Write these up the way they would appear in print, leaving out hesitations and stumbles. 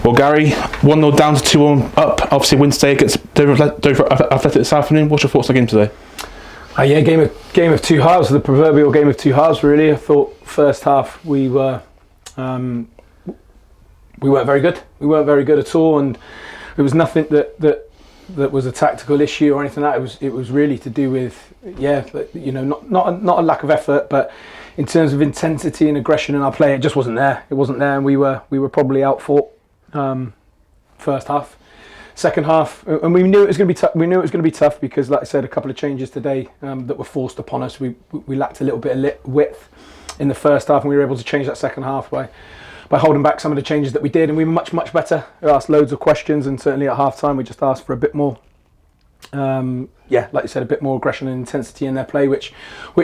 Well, Gary, 1-0 down to 2-1 up. Obviously, win today against Dover Athletic this afternoon. What's your thoughts on the game today? Yeah, game of two halves, the proverbial game of two halves. Really, I thought first half we weren't very good. We weren't very good at all, and it was nothing that was a tactical issue or anything like that. It was really to do with not a lack of effort, but in terms of intensity and aggression in our play, it just wasn't there. It wasn't there, and we were probably outfought first half. Second half, and we knew it was going to be tough. We knew it was going to be tough because, like I said, a couple of changes today that were forced upon us. We lacked a little bit of width in the first half, and we were able to change that second half by holding back some of the changes that we did, and we were much better. We asked loads of questions, and certainly at half time we just asked for a bit more. Like you said, a bit more aggression and intensity in their play, which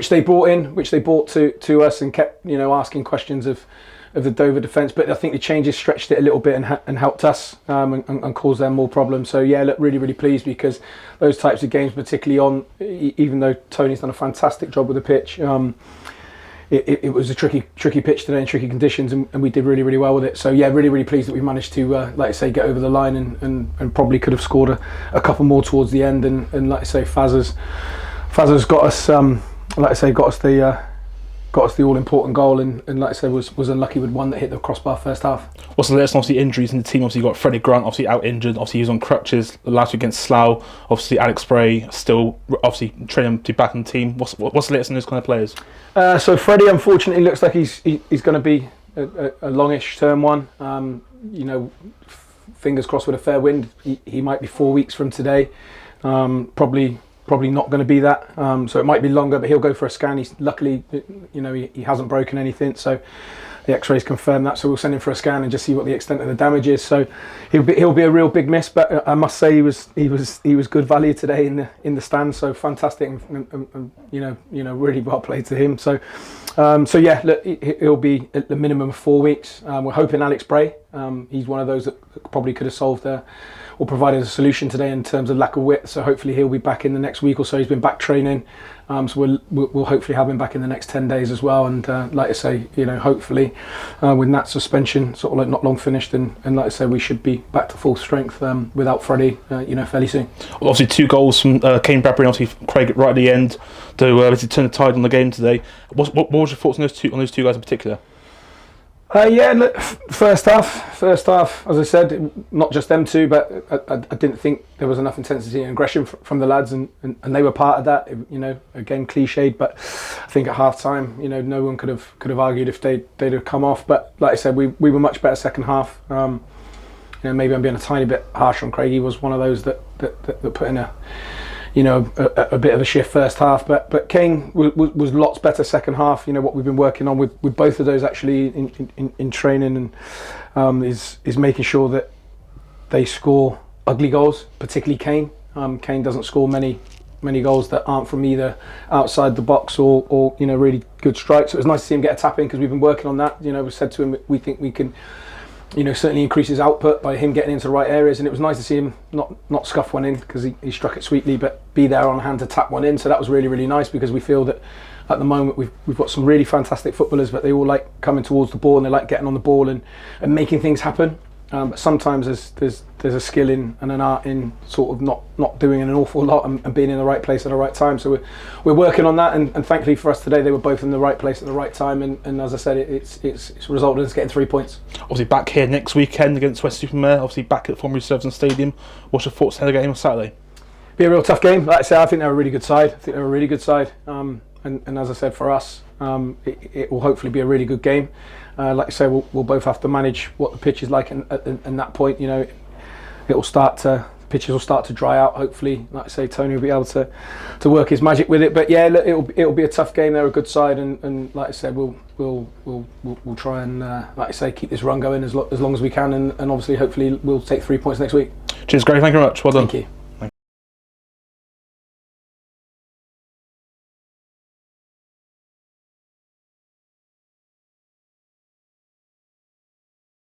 they brought to us, and kept asking questions of the Dover defence. But I think the changes stretched it a little bit and helped us and caused them more problems. So yeah, look, really pleased, because those types of games, particularly even though Tony's done a fantastic job with the pitch, it was a tricky pitch today in tricky conditions, and we did really well with it. So yeah, really pleased that we managed to like I say, get over the line and probably could have scored a couple more towards the end, and like I say, Fazza's got us got us the all-important goal, and like I said, was unlucky with one that hit the crossbar first half. What's the latest? Obviously, injuries in the team. Obviously, you got Freddie Grant, obviously out injured. Obviously, he was on crutches last week against Slough. Obviously, Alex still obviously training to be back in the team. What's the latest on those kind of players? So Freddie, unfortunately, looks like he's going to be a longish term one. Fingers crossed with a fair wind, he might be 4 weeks from today. Probably not going to be that, so it might be longer, but he'll go for a scan. Luckily, he hasn't broken anything, so the X-rays confirm that. So we'll send him for a scan and just see what the extent of the damage is. So he'll be a real big miss. But I must say he was good value today in the stand. So fantastic, and really well played to him. So yeah, look, he'll be at the minimum of 4 weeks. We're hoping Alex Bray. He's one of those that probably could have solved or provided a solution today in terms of lack of width. So hopefully he'll be back in the next week or so. He's been back training, so we'll hopefully have him back in the next 10 days as well. And like I say, hopefully with that suspension sort of like not long finished, and like I say, we should be back to full strength without Freddie, fairly soon. Well, obviously 2 goals from Kane Bradbury, and obviously Craig right at the end to turn the tide on the game today. What was your thoughts on those two guys in particular? Look, first half, as I said, not just them two, but I didn't think there was enough intensity and aggression from the lads, and they were part of that. Again, cliched, but I think at half time, no one could have argued if they'd have come off. But like I said, we were much better second half. Maybe I'm being a tiny bit harsh on Craig. He was one of those that put in a bit of a shift first half, but Kane was lots better second half. What we've been working on with both of those actually in training, and is making sure that they score ugly goals, particularly Kane. Kane doesn't score many goals that aren't from either outside the box or really good strikes. So it was nice to see him get a tap in, because we've been working on that. We said to him, we think we can certainly increase his output by him getting into the right areas, and it was nice to see him not scuff one in, because he struck it sweetly, but be there on hand to tap one in. So that was really nice, because we feel that at the moment we've got some really fantastic footballers, but they all like coming towards the ball, and they like getting on the ball and making things happen. But sometimes there's a skill and an art in sort of not doing an awful lot and being in the right place at the right time. So we're working on that, and thankfully for us today, they were both in the right place at the right time, and as I said, it's resulted in us getting 3 points. Obviously back here next weekend against @𝗣cie𝘀𝘁𝗵, obviously back at Formary Services Stadium. What's your thoughts ahead of the game on Saturday? Be a real tough game. Like I said, I think they're a really good side. And as I said, for us, it will hopefully be a really good game. Like I say, we'll both have to manage what the pitch is like, and that point, the pitches will start to dry out. Hopefully, like I say, Tony will be able to work his magic with it. But yeah, look, it'll be a tough game. They're a good side, and like I said, we'll try and like I say, keep this run going as long as we can, and obviously, hopefully, we'll take 3 points next week. Cheers, Gary. Thank you very much. Well done. Thank you.